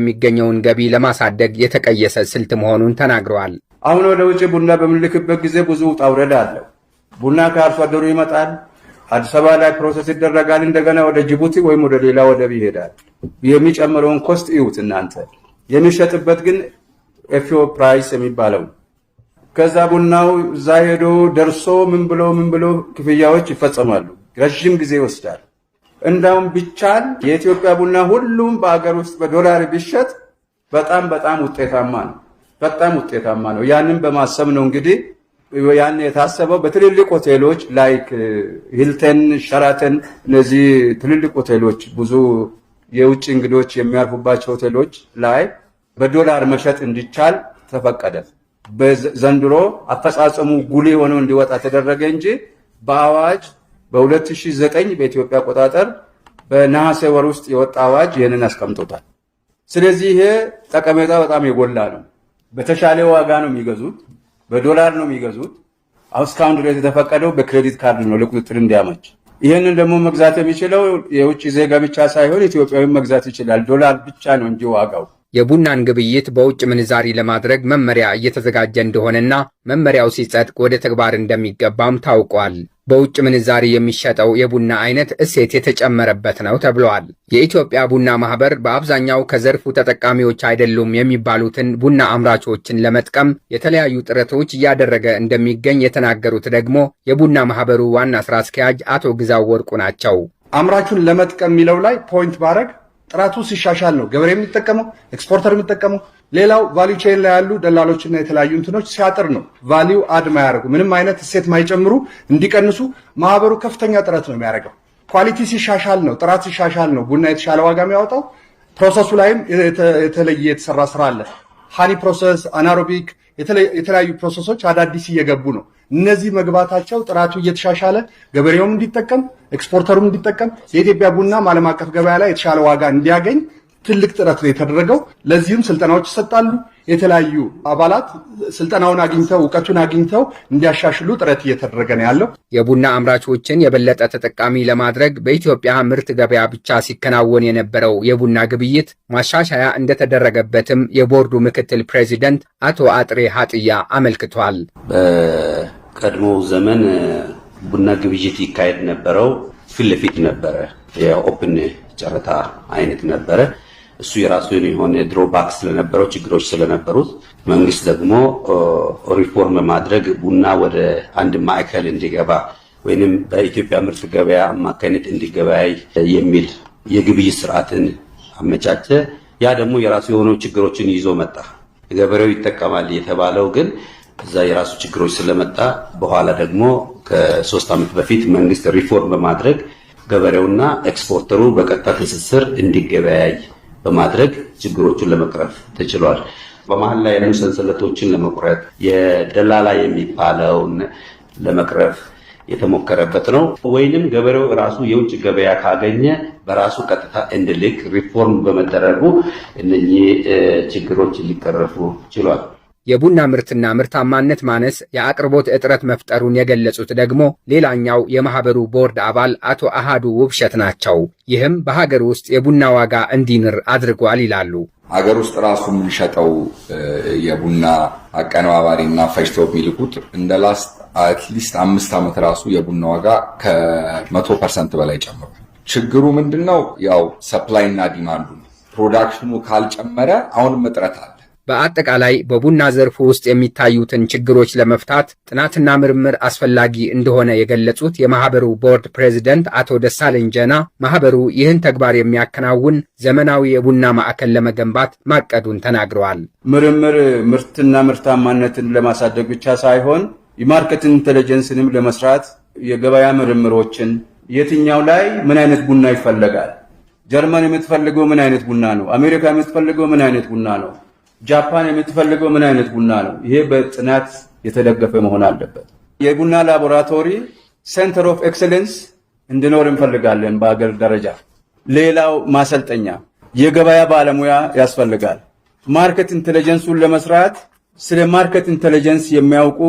የሚገኘውን ገቢ ለማሳደግ የተቀየሰ ስልት መሆኑን ተናግረዋል። አሁን ወደ ውጭ ቡና በምንልክበት ጊዜ ብዙ ውጣ ውረድ አለው። ቡና ከአርሶ አደሩ ይመጣል፣ አዲስ አበባ ላይ ፕሮሰስ ይደረጋል፣ እንደገና ወደ ጅቡቲ ወይም ወደ ሌላ ወደብ ይሄዳል። የሚጨምረውን ኮስት ይዩት እናንተ። የሚሸጥበት ግን ኤፍኦ ፕራይስ የሚባለው ከዛ ቡናው እዛ ሄዶ ደርሶ ምን ብሎ ክፍያዎች ይፈጸማሉ። ረጅም ጊዜ ይወስዳል። እንዳውም ቢቻል የኢትዮጵያ ቡና ሁሉም በአገር ውስጥ በዶላር ቢሸጥ በጣም ውጤታማ ነው። በጣም ውጤታማ ነው። ያንን በማሰብ ነው እንግዲህ ያን የታሰበው በትልልቅ ሆቴሎች ላይክ ሂልተን፣ ሸራተን እነዚህ ትልልቅ ሆቴሎች ብዙ የውጭ እንግዶች የሚያርፉባቸው ሆቴሎች ላይ በዶላር መሸጥ እንዲቻል ተፈቀደ። በዘንድሮ አፈጻጸሙ ጉልህ ሆኖ እንዲወጣ ተደረገ እንጂ በአዋጅ በ2009 በኢትዮጵያ አቆጣጠር በነሐሴ ወር ውስጥ የወጣ አዋጅ ይህንን አስቀምጦታል። ስለዚህ ይሄ ጠቀሜታ በጣም የጎላ ነው። በተሻለ ዋጋ ነው የሚገዙት፣ በዶላር ነው የሚገዙት። እስካሁን ድረስ የተፈቀደው በክሬዲት ካርድ ነው ለቁጥጥር እንዲያመች። ይህንን ደግሞ መግዛት የሚችለው የውጭ ዜጋ ብቻ ሳይሆን ኢትዮጵያዊ መግዛት ይችላል። ዶላር ብቻ ነው እንጂ ዋጋው። የቡናን ግብይት በውጭ ምንዛሪ ለማድረግ መመሪያ እየተዘጋጀ እንደሆነና መመሪያው ሲጸድቅ ወደ ተግባር እንደሚገባም ታውቋል። በውጭ ምንዛሪ የሚሸጠው የቡና አይነት እሴት የተጨመረበት ነው ተብሏል። የኢትዮጵያ ቡና ማህበር በአብዛኛው ከዘርፉ ተጠቃሚዎች አይደሉም የሚባሉትን ቡና አምራቾችን ለመጥቀም የተለያዩ ጥረቶች እያደረገ እንደሚገኝ የተናገሩት ደግሞ የቡና ማህበሩ ዋና ስራ አስኪያጅ አቶ ግዛው ወርቁ ናቸው። አምራቹን ለመጥቀም የሚለው ላይ ፖይንት ባረግ ጥራቱ ሲሻሻል ነው ገበሬ የሚጠቀመው፣ ኤክስፖርተር የሚጠቀመው። ሌላው ቫልዩ ቼን ላይ ያሉ ደላሎችና የተለያዩ እንትኖች ሲያጥር ነው ቫልዩ አድ ማያደርጉ ምንም አይነት እሴት ማይጨምሩ እንዲቀንሱ ማህበሩ ከፍተኛ ጥረት ነው የሚያደርገው። ኳሊቲ ሲሻሻል ነው፣ ጥራት ሲሻሻል ነው ቡና የተሻለ ዋጋ የሚያወጣው። ፕሮሰሱ ላይም የተለየ የተሰራ ስራ አለ። ሃኒ ፕሮሰስ፣ አናሮቢክ የተለያዩ ፕሮሰሶች አዳዲስ እየገቡ ነው። እነዚህ መግባታቸው ጥራቱ እየተሻሻለ ገበሬውም እንዲጠቀም ኤክስፖርተሩም እንዲጠቀም የኢትዮጵያ ቡናም ዓለም አቀፍ ገበያ ላይ የተሻለ ዋጋ እንዲያገኝ ትልቅ ጥረት ነው የተደረገው። ለዚህም ስልጠናዎች ይሰጣሉ። የተለያዩ አባላት ስልጠናውን አግኝተው እውቀቱን አግኝተው እንዲያሻሽሉ ጥረት እየተደረገ ነው ያለው። የቡና አምራቾችን የበለጠ ተጠቃሚ ለማድረግ በኢትዮጵያ ምርት ገበያ ብቻ ሲከናወን የነበረው የቡና ግብይት ማሻሻያ እንደተደረገበትም የቦርዱ ምክትል ፕሬዚደንት አቶ አጥሬ ሀጥያ አመልክቷል። በቀድሞ ዘመን ቡና ግብይት ይካሄድ ነበረው ፊት ለፊት ነበረ። የኦፕን ጨረታ አይነት ነበረ። እሱ የራሱ የሆነ ድሮባክ ስለነበረው ችግሮች ስለነበሩት መንግስት ደግሞ ሪፎርም ማድረግ ቡና ወደ አንድ ማዕከል እንዲገባ ወይንም በኢትዮጵያ ምርት ገበያ አማካይነት እንዲገበያይ የሚል የግብይት ስርዓትን አመቻቸ። ያ ደግሞ የራሱ የሆኑ ችግሮችን ይዞ መጣ። ገበሬው ይጠቀማል የተባለው ግን እዛ የራሱ ችግሮች ስለመጣ በኋላ ደግሞ ከ3 ዓመት በፊት መንግስት ሪፎርም በማድረግ ገበሬውና ኤክስፖርተሩ በቀጥታ ትስስር እንዲገበያይ በማድረግ ችግሮቹን ለመቅረፍ ተችሏል። በመሃል ላይ ያሉ ሰንሰለቶችን ለመቁረጥ የደላላ የሚባለውን ለመቅረፍ የተሞከረበት ነው። ወይንም ገበሬው ራሱ የውጭ ገበያ ካገኘ በራሱ ቀጥታ እንዲልክ ሪፎርም በመደረጉ እነኚህ ችግሮች ሊቀረፉ ችሏል። የቡና ምርትና ምርታማነት ማነስ የአቅርቦት እጥረት መፍጠሩን የገለጹት ደግሞ ሌላኛው የማህበሩ ቦርድ አባል አቶ አሃዱ ውብሸት ናቸው። ይህም በሀገር ውስጥ የቡና ዋጋ እንዲንር አድርጓል ይላሉ። ሀገር ውስጥ ራሱ የምንሸጠው የቡና አቀነባባሪና ፈጭተው የሚልኩት እንደ ላስት አትሊስት 5 ዓመት ራሱ የቡና ዋጋ ከ100% በላይ ጨምሯል። ችግሩ ምንድነው? ያው ሰፕላይ እና ዲማንዱ ነው። ፕሮዳክሽኑ ካልጨመረ አሁንም እጥረት አለ። በአጠቃላይ በቡና ዘርፉ ውስጥ የሚታዩትን ችግሮች ለመፍታት ጥናትና ምርምር አስፈላጊ እንደሆነ የገለጹት የማህበሩ ቦርድ ፕሬዚደንት አቶ ደሳለኝ ጀና ማህበሩ ይህን ተግባር የሚያከናውን ዘመናዊ የቡና ማዕከል ለመገንባት ማቀዱን ተናግረዋል። ምርምር ምርትና ምርታማነትን ለማሳደግ ብቻ ሳይሆን የማርኬት ኢንተለጀንስንም ለመስራት የገበያ ምርምሮችን የትኛው ላይ ምን አይነት ቡና ይፈልጋል፣ ጀርመን የምትፈልገው ምን አይነት ቡና ነው፣ አሜሪካ የምትፈልገው ምን አይነት ቡና ነው፣ ጃፓን የምትፈልገው ምን አይነት ቡና ነው፣ ይሄ በጥናት የተደገፈ መሆን አለበት። የቡና ላቦራቶሪ ሴንተር ኦፍ ኤክሰለንስ እንዲኖር እንፈልጋለን በአገር ደረጃ። ሌላው ማሰልጠኛ የገበያ ባለሙያ ያስፈልጋል። ማርኬት ኢንተለጀንሱን ለመስራት ስለ ማርኬት ኢንተለጀንስ የሚያውቁ